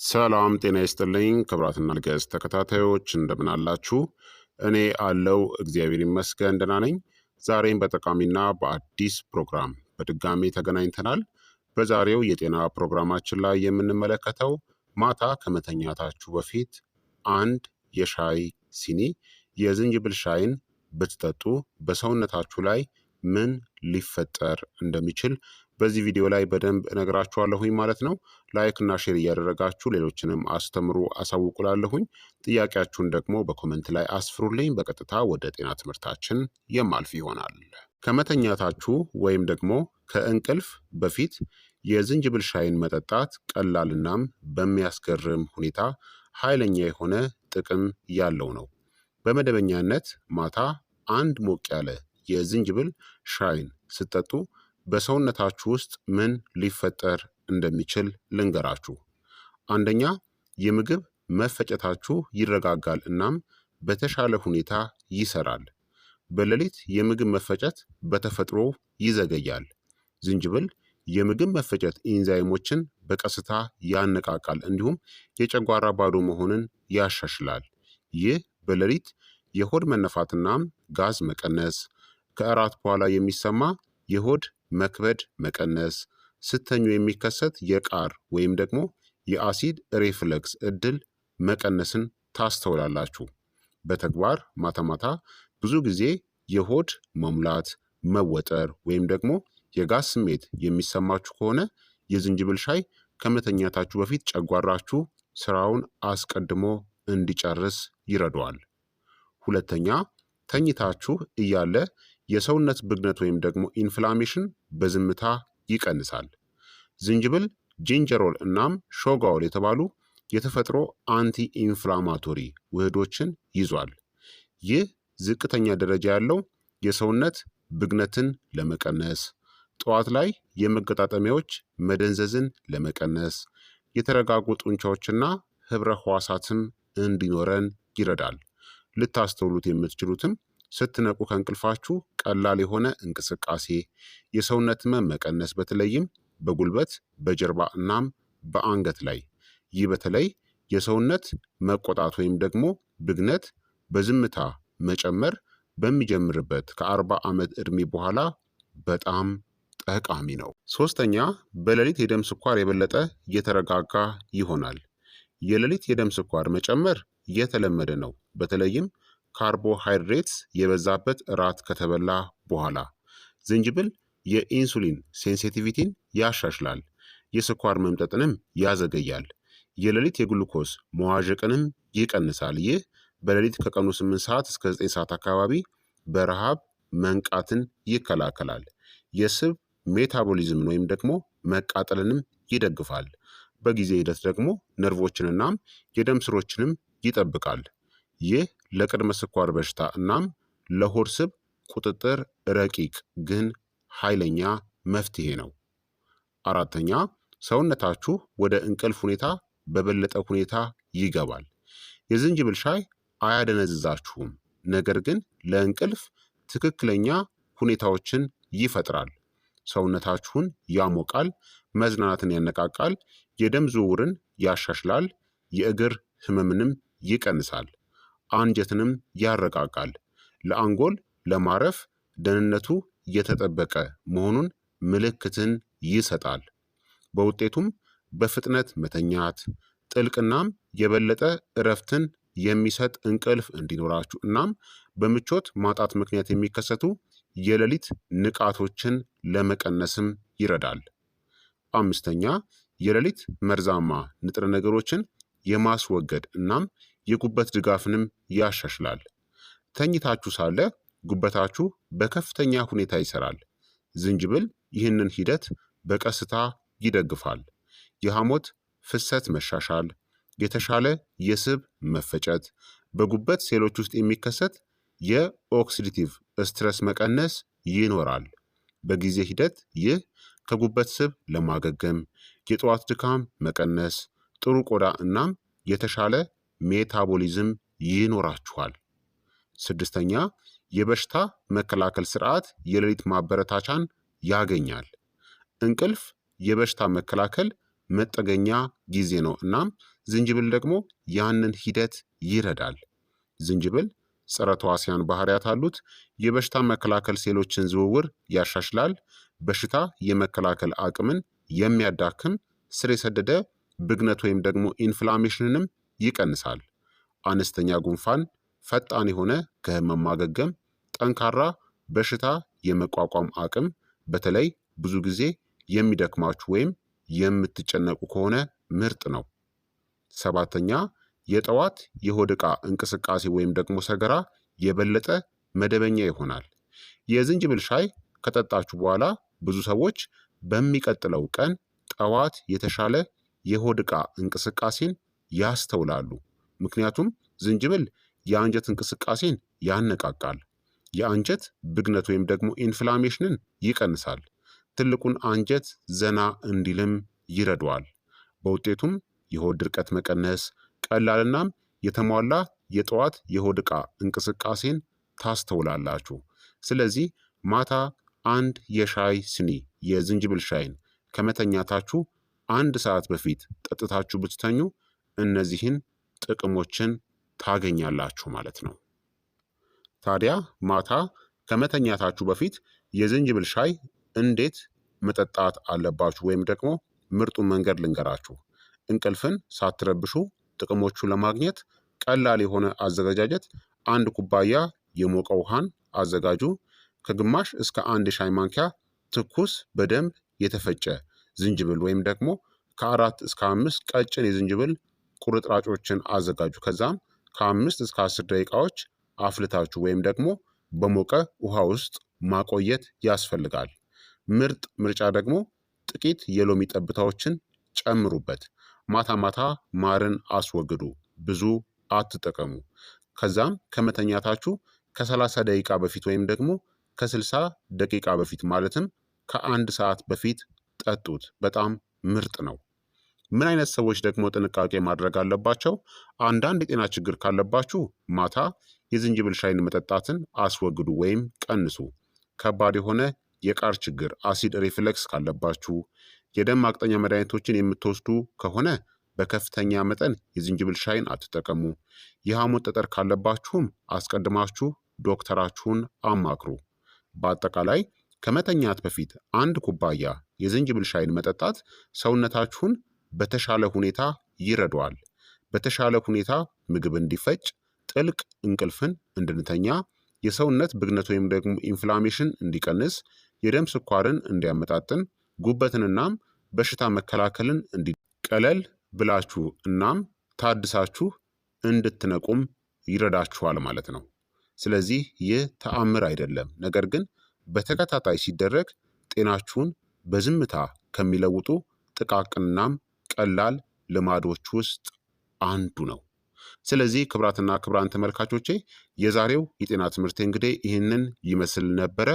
ሰላም ጤና ይስጥልኝ ክቡራትና ገዝ ተከታታዮች እንደምን አላችሁ? እኔ አለው እግዚአብሔር ይመስገን ደህና ነኝ። ዛሬም በጠቃሚና በአዲስ ፕሮግራም በድጋሚ ተገናኝተናል። በዛሬው የጤና ፕሮግራማችን ላይ የምንመለከተው ማታ ከመተኛታችሁ በፊት አንድ የሻይ ሲኒ የዝንጅብል ሻይን ብትጠጡ በሰውነታችሁ ላይ ምን ሊፈጠር እንደሚችል በዚህ ቪዲዮ ላይ በደንብ እነግራችኋለሁኝ ማለት ነው። ላይክ እና ሼር እያደረጋችሁ ሌሎችንም አስተምሩ አሳውቁላለሁኝ። ጥያቄያችሁን ደግሞ በኮመንት ላይ አስፍሩልኝ። በቀጥታ ወደ ጤና ትምህርታችን የማልፍ ይሆናል። ከመተኛታችሁ ወይም ደግሞ ከእንቅልፍ በፊት የዝንጅብል ሻይን መጠጣት ቀላልናም በሚያስገርም ሁኔታ ኃይለኛ የሆነ ጥቅም ያለው ነው። በመደበኛነት ማታ አንድ ሞቅ ያለ የዝንጅብል ሻይን ስትጠጡ በሰውነታችሁ ውስጥ ምን ሊፈጠር እንደሚችል ልንገራችሁ። አንደኛ፣ የምግብ መፈጨታችሁ ይረጋጋል እናም በተሻለ ሁኔታ ይሰራል። በሌሊት የምግብ መፈጨት በተፈጥሮ ይዘገያል። ዝንጅብል የምግብ መፈጨት ኢንዛይሞችን በቀስታ ያነቃቃል እንዲሁም የጨጓራ ባዶ መሆንን ያሻሽላል። ይህ በሌሊት የሆድ መነፋትናም ጋዝ መቀነስ፣ ከእራት በኋላ የሚሰማ የሆድ መክበድ መቀነስ፣ ስተኙ የሚከሰት የቃር ወይም ደግሞ የአሲድ ሬፍለክስ እድል መቀነስን ታስተውላላችሁ። በተግባር ማታ ማታ ብዙ ጊዜ የሆድ መሙላት፣ መወጠር ወይም ደግሞ የጋዝ ስሜት የሚሰማችሁ ከሆነ የዝንጅብል ሻይ ከመተኛታችሁ በፊት ጨጓራችሁ ስራውን አስቀድሞ እንዲጨርስ ይረዳዋል። ሁለተኛ፣ ተኝታችሁ እያለ የሰውነት ብግነት ወይም ደግሞ ኢንፍላሜሽን በዝምታ ይቀንሳል። ዝንጅብል ጂንጀሮል እናም ሾጋውል የተባሉ የተፈጥሮ አንቲ ኢንፍላማቶሪ ውህዶችን ይዟል። ይህ ዝቅተኛ ደረጃ ያለው የሰውነት ብግነትን ለመቀነስ፣ ጠዋት ላይ የመገጣጠሚያዎች መደንዘዝን ለመቀነስ፣ የተረጋጉ ጡንቻዎችና ህብረ ህዋሳትም እንዲኖረን ይረዳል። ልታስተውሉት የምትችሉትም ስትነቁ ከእንቅልፋችሁ ቀላል የሆነ እንቅስቃሴ፣ የሰውነት ህመም መቀነስ፣ በተለይም በጉልበት በጀርባ እናም በአንገት ላይ። ይህ በተለይ የሰውነት መቆጣት ወይም ደግሞ ብግነት በዝምታ መጨመር በሚጀምርበት ከ40 ዓመት ዕድሜ በኋላ በጣም ጠቃሚ ነው። ሶስተኛ፣ በሌሊት የደም ስኳር የበለጠ የተረጋጋ ይሆናል። የሌሊት የደም ስኳር መጨመር የተለመደ ነው፣ በተለይም ካርቦሃይድሬትስ የበዛበት እራት ከተበላ በኋላ። ዝንጅብል የኢንሱሊን ሴንሲቲቪቲን ያሻሽላል፣ የስኳር መምጠጥንም ያዘገያል፣ የሌሊት የግሉኮስ መዋዠቅንም ይቀንሳል። ይህ በሌሊት ከቀኑ 8 ሰዓት እስከ 9 ሰዓት አካባቢ በረሃብ መንቃትን ይከላከላል። የስብ ሜታቦሊዝምን ወይም ደግሞ መቃጠልንም ይደግፋል። በጊዜ ሂደት ደግሞ ነርቮችንናም የደም ስሮችንም ይጠብቃል። ይህ ለቅድመ ስኳር በሽታ እናም ለሆድ ስብ ቁጥጥር ረቂቅ ግን ኃይለኛ መፍትሄ ነው። አራተኛ፣ ሰውነታችሁ ወደ እንቅልፍ ሁኔታ በበለጠ ሁኔታ ይገባል። የዝንጅብል ሻይ አያደነዝዛችሁም፣ ነገር ግን ለእንቅልፍ ትክክለኛ ሁኔታዎችን ይፈጥራል። ሰውነታችሁን ያሞቃል፣ መዝናናትን ያነቃቃል፣ የደም ዝውውርን ያሻሽላል፣ የእግር ህመምንም ይቀንሳል፣ አንጀትንም ያረጋጋል። ለአንጎል ለማረፍ ደህንነቱ የተጠበቀ መሆኑን ምልክትን ይሰጣል። በውጤቱም በፍጥነት መተኛት፣ ጥልቅናም የበለጠ እረፍትን የሚሰጥ እንቅልፍ እንዲኖራችሁ እናም በምቾት ማጣት ምክንያት የሚከሰቱ የሌሊት ንቃቶችን ለመቀነስም ይረዳል። አምስተኛ፣ የሌሊት መርዛማ ንጥረ ነገሮችን የማስወገድ እናም የጉበት ድጋፍንም ያሻሽላል። ተኝታችሁ ሳለ ጉበታችሁ በከፍተኛ ሁኔታ ይሰራል። ዝንጅብል ይህንን ሂደት በቀስታ ይደግፋል። የሐሞት ፍሰት መሻሻል፣ የተሻለ የስብ መፈጨት፣ በጉበት ሴሎች ውስጥ የሚከሰት የኦክሲዲቲቭ ስትረስ መቀነስ ይኖራል። በጊዜ ሂደት ይህ ከጉበት ስብ ለማገገም፣ የጠዋት ድካም መቀነስ፣ ጥሩ ቆዳ እናም የተሻለ ሜታቦሊዝም ይኖራችኋል። ስድስተኛ፣ የበሽታ መከላከል ስርዓት የሌሊት ማበረታቻን ያገኛል። እንቅልፍ የበሽታ መከላከል መጠገኛ ጊዜ ነው። እናም ዝንጅብል ደግሞ ያንን ሂደት ይረዳል። ዝንጅብል ጸረ ተዋሲያን ባህሪያት አሉት። የበሽታ መከላከል ሴሎችን ዝውውር ያሻሽላል። በሽታ የመከላከል አቅምን የሚያዳክም፣ ስር የሰደደ ብግነት ወይም ደግሞ ኢንፍላሜሽንንም ይቀንሳል። አነስተኛ ጉንፋን፣ ፈጣን የሆነ ከህመም ማገገም፣ ጠንካራ በሽታ የመቋቋም አቅም፣ በተለይ ብዙ ጊዜ የሚደክማችሁ ወይም የምትጨነቁ ከሆነ ምርጥ ነው። ሰባተኛ የጠዋት የሆድ ዕቃ እንቅስቃሴ ወይም ደግሞ ሰገራ የበለጠ መደበኛ ይሆናል። የዝንጅብል ሻይ ከጠጣችሁ በኋላ ብዙ ሰዎች በሚቀጥለው ቀን ጠዋት የተሻለ የሆድ ዕቃ እንቅስቃሴን ያስተውላሉ። ምክንያቱም ዝንጅብል የአንጀት እንቅስቃሴን ያነቃቃል። የአንጀት ብግነት ወይም ደግሞ ኢንፍላሜሽንን ይቀንሳል። ትልቁን አንጀት ዘና እንዲልም ይረዳዋል። በውጤቱም የሆድ ድርቀት መቀነስ፣ ቀላልናም የተሟላ የጠዋት የሆድ ዕቃ እንቅስቃሴን ታስተውላላችሁ። ስለዚህ ማታ አንድ የሻይ ስኒ የዝንጅብል ሻይን ከመተኛታችሁ 1 ሰዓት በፊት ጠጥታችሁ ብትተኙ እነዚህን ጥቅሞችን ታገኛላችሁ ማለት ነው። ታዲያ ማታ ከመተኛታችሁ በፊት የዝንጅብል ሻይ እንዴት መጠጣት አለባችሁ ወይም ደግሞ ምርጡን መንገድ ልንገራችሁ። እንቅልፍን ሳትረብሹ ጥቅሞቹን ለማግኘት ቀላል የሆነ አዘገጃጀት፣ 1 ኩባያ የሞቀ ውሃን አዘጋጁ። ከግማሽ እስከ 1 የሻይ ማንኪያ ትኩስ በደንብ የተፈጨ ዝንጅብል ወይም ደግሞ ከ4 እስከ 5 ቀጭን የዝንጅብል ቁርጥራጮችን አዘጋጁ። ከዛም ከ5 እስከ 10 ደቂቃዎች አፍልታችሁ ወይም ደግሞ በሞቀ ውሃ ውስጥ ማቆየት ያስፈልጋል። ምርጥ ምርጫ ደግሞ ጥቂት የሎሚ ጠብታዎችን ጨምሩበት። ማታ ማታ ማርን አስወግዱ፣ ብዙ አትጠቀሙ። ከዛም ከመተኛታችሁ ከ30 ደቂቃ በፊት ወይም ደግሞ ከ60 ደቂቃ በፊት ማለትም ከ1 ሰዓት በፊት ጠጡት። በጣም ምርጥ ነው። ምን አይነት ሰዎች ደግሞ ጥንቃቄ ማድረግ አለባቸው? አንዳንድ የጤና ችግር ካለባችሁ ማታ የዝንጅብል ሻይን መጠጣትን አስወግዱ ወይም ቀንሱ። ከባድ የሆነ የቃር ችግር አሲድ ሪፍሌክስ ካለባችሁ፣ የደም ማቅጠኛ መድኃኒቶችን የምትወስዱ ከሆነ በከፍተኛ መጠን የዝንጅብል ሻይን አትጠቀሙ። የሐሞት ጠጠር ካለባችሁም አስቀድማችሁ ዶክተራችሁን አማክሩ። በአጠቃላይ ከመተኛት በፊት 1 ኩባያ የዝንጅብል ሻይን መጠጣት ሰውነታችሁን በተሻለ ሁኔታ ይረዳዋል። በተሻለ ሁኔታ ምግብ እንዲፈጭ፣ ጥልቅ እንቅልፍን እንድንተኛ፣ የሰውነት ብግነት ወይም ደግሞ ኢንፍላሜሽን እንዲቀንስ፣ የደም ስኳርን እንዲያመጣጥን፣ ጉበትንናም በሽታ መከላከልን ቀለል ብላችሁ እናም ታድሳችሁ እንድትነቁም ይረዳችኋል ማለት ነው። ስለዚህ ይህ ተአምር አይደለም፣ ነገር ግን በተከታታይ ሲደረግ ጤናችሁን በዝምታ ከሚለውጡ ጥቃቅንናም ቀላል ልማዶች ውስጥ አንዱ ነው። ስለዚህ ክቡራትና ክቡራን ተመልካቾቼ የዛሬው የጤና ትምህርት እንግዲህ ይህንን ይመስል ነበረ።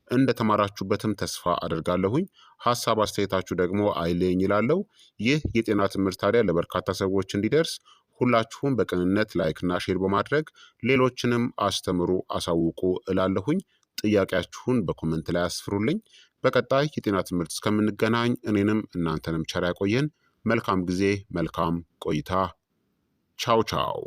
እንደተማራችሁበትም ተስፋ አደርጋለሁኝ። ሀሳብ አስተያየታችሁ ደግሞ አይለኝ ይላለው። ይህ የጤና ትምህርት ታዲያ ለበርካታ ሰዎች እንዲደርስ ሁላችሁም በቅንነት ላይክና ሼር በማድረግ ሌሎችንም አስተምሩ፣ አሳውቁ እላለሁኝ። ጥያቄያችሁን በኮመንት ላይ አስፍሩልኝ። በቀጣይ የጤና ትምህርት እስከምንገናኝ እኔንም እናንተንም ቸር ያቆየን። መልካም ጊዜ፣ መልካም ቆይታ። ቻው ቻው።